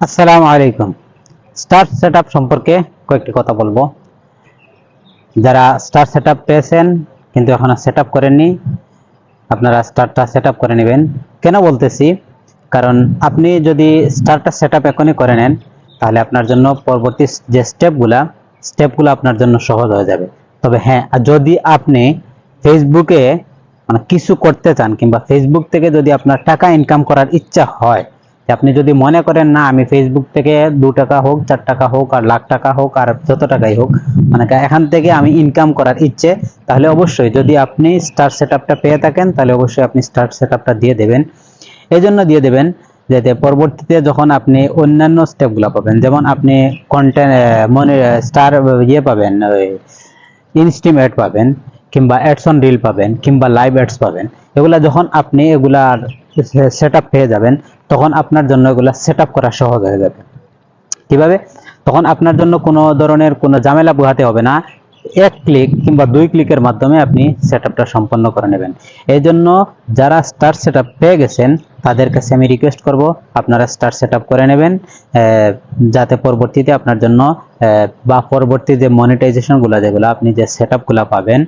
আসসালামু আলাইকুম। Star setup সম্পর্কে কয়েকটি কথা বলবো। যারা স্টার সেটআপ পেয়েছেন কিন্তু এখনো সেটআপ করেননি, আপনারা স্টারটা সেটআপ করে নেবেন। কেন বলতেছি? কারণ আপনি যদি স্টারটা সেটআপ এখনই করে নেন, তাহলে আপনার জন্য পরবর্তী যে স্টেপগুলো আপনার জন্য সহজ হয়ে যাবে। তবে হ্যাঁ, যদি আপনি ফেসবুকে মানে কিছু করতে চান কিংবা ফেসবুক থেকে যদি আপনার টাকা ইনকাম করার ইচ্ছা হয়, আপনি যদি মনে করেন না আমি ফেসবুক থেকে 2 টাকা হোক, 4 টাকা হোক, আর লাখ টাকা হোক, আর যত টাকাই হোক, মানে এখান থেকে আমি ইনকাম করার ইচ্ছে, তাহলে অবশ্যই যদি আপনি স্টার সেটআপটা পেয়ে থাকেন তাহলে অবশ্যই আপনি স্টার সেটআপটা দিয়ে দেবেন। এই জন্য দিয়ে দেবেন যাতে পরবর্তীতে যখন আপনি অন্যান্য স্টেপগুলো পাবেন, যেমন আপনি কন্টেন্ট মনে স্টার পাবেন, ওই ইনস্টিম অ্যাড পাবেন, কিংবা অ্যাডস অন রিল পাবেন, কিংবা লাইভ অ্যাডস পাবেন। এগুলা যখন আপনি এগুলার সেটআপ পেয়ে যাবেন, তখন আপনার জন্য এগুলা সেটআপ করা সহজ হয়ে যাবে। কিভাবে? তখন আপনার জন্য কোনো ধরনের কোনো ঝামেলা পোহাতে হবে না। 1 ক্লিক কিংবা 2 ক্লিকের মাধ্যমে আপনি সেটআপটা সম্পন্ন করে নেবেন। এই জন্য যারা স্টার সেটআপ পেয়ে গেছেন তাদের কাছে আমি রিকোয়েস্ট করব, আপনারা স্টার সেটআপ করে নেবেন, যাতে পরবর্তীতে আপনার জন্য বা পরবর্তী যে মনিটাইজেশনগুলো, যেগুলো আপনি যে সেটআপগুলো পাবেন,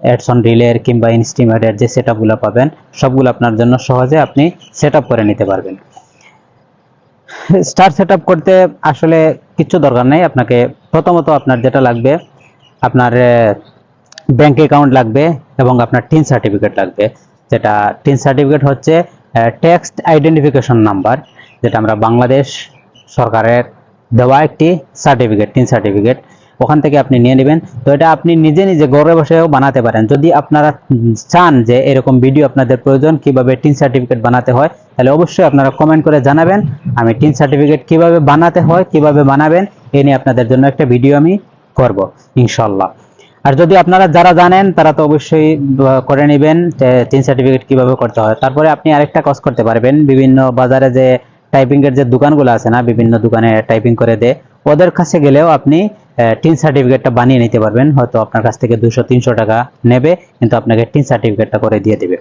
অ্যাডস অন রিলের কিংবা ইনস্টিম অ্যাডের যে সেটআপগুলো পাবেন, সবগুলো আপনার জন্য সহজে আপনি সেটআপ করে নিতে পারবেন। স্টার সেটআপ করতে আসলে কিছু দরকার নেই। আপনাকে প্রথমত আপনার যেটা লাগবে, আপনার ব্যাংক অ্যাকাউন্ট লাগবে এবং আপনার টিন সার্টিফিকেট লাগবে। যেটা টিন সার্টিফিকেট হচ্ছে ট্যাক্স আইডেন্টিফিকেশন নাম্বার, যেটা আমরা বাংলাদেশ সরকারের দেওয়া একটি সার্টিফিকেট, টিন সার্টিফিকেট। ওখান থেকে আপনি নিয়ে নেবেন। তো এটা আপনি নিজে নিজে ঘরে বসেও বানাতে পারেন। যদি আপনারা চান যে এরকম ভিডিও আপনাদের প্রয়োজন কিভাবে টিন সার্টিফিকেট বানাতে হয়, তাহলে অবশ্যই আপনারা কমেন্ট করে জানাবেন। আমি টিন সার্টিফিকেট কিভাবে বানাতে হয়, কিভাবে বানাবেন, এ নিয়ে আপনাদের জন্য একটা ভিডিও আমি করব ইনশাল্লাহ। আর যদি আপনারা যারা জানেন তারা তো অবশ্যই করে নেবেন টিন সার্টিফিকেট কিভাবে করতে হয়। তারপরে আপনি আরেকটা কাজ করতে পারবেন, বিভিন্ন বাজারে যে টাইপিং এর যে দোকানগুলো আছে না, বিভিন্ন দোকানে টাইপিং করে দেয়, ওদের কাছে গেলেও আপনি টিন সার্টিফিকেটটা বানিয়ে নিতে পারবেন। হয়তো আপনার কাছ থেকে 200-300 টাকা নেবে, কিন্তু আপনাকে টিন সার্টিফিকেটটা করে দিয়ে দেবে।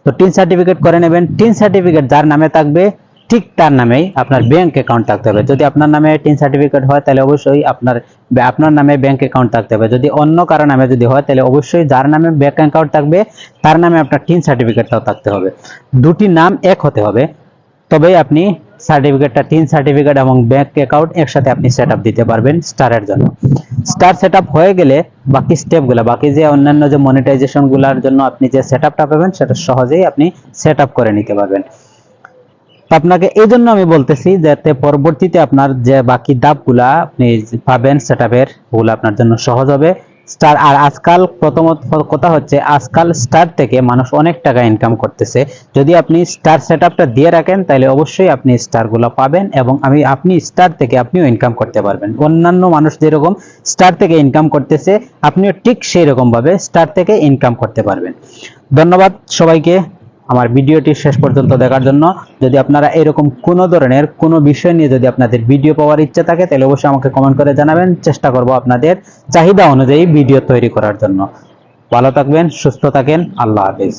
তো টিন সার্টিফিকেট করে নেবেন। টিন সার্টিফিকেট যার নামে থাকবে ঠিক তার নামেই আপনার ব্যাংক অ্যাকাউন্ট থাকতে হবে। যদি আপনার নামে টিন সার্টিফিকেট হয় তাহলে অবশ্যই আপনার নামে ব্যাংক অ্যাকাউন্ট থাকতে হবে। যদি অন্য কারো নামে যদি হয় তাহলে অবশ্যই যার নামে ব্যাংক অ্যাকাউন্ট থাকবে তার নামে আপনার টিন সার্টিফিকেটটাও থাকতে হবে। দুটি নাম এক হতে হবে, তবেই আপনি সার্টিফিকেটটা, টিন সার্টিফিকেট এবং ব্যাংক অ্যাকাউন্ট একসাথে আপনি সেটআপ দিতে পারবেন স্টারের জন্য। স্টার সেটআপ হয়ে গেলে বাকি স্টেপগুলো, বাকি যে অন্যান্য যে মনিটাইজেশন গুলার জন্য আপনি যে সেটআপটা পাবেন সেটা সহজেই আপনি সেটআপ করে নিতে পারবেন। আপনাকে এই জন্য আমি বলতেছি যাতে পরবর্তীতে আপনার যে বাকি ধাপগুলা আপনি পাবেন সেটআপের, ওগুলো আপনার জন্য সহজ হবে। স্টার আর আজকাল প্রথমত কথা হচ্ছে, আজকাল স্টার থেকে মানুষ অনেক টাকা ইনকাম করতেছে। যদি আপনি স্টার সেটআপটা দিয়ে রাখেন তাহলে অবশ্যই আপনি স্টারগুলো পাবেন এবং আপনি স্টার থেকে আপনিও ইনকাম করতে পারবেন। অন্যান্য মানুষ যেরকম স্টার থেকে ইনকাম করতেছে, আপনিও ঠিক সেই রকম ভাবে স্টার থেকে ইনকাম করতে পারবেন। ধন্যবাদ সবাইকে আমার ভিডিওটি শেষ পর্যন্ত দেখার জন্য। যদি আপনারা এরকম কোনো ধরনের কোনো বিষয় নিয়ে যদি আপনাদের ভিডিও পাওয়ার ইচ্ছা থাকে তাহলে অবশ্যই আমাকে কমেন্ট করে জানাবেন। চেষ্টা করব আপনাদের চাহিদা অনুযায়ী ভিডিও তৈরি করার জন্য। ভালো থাকবেন, সুস্থ থাকেন, আল্লাহ হাফেজ।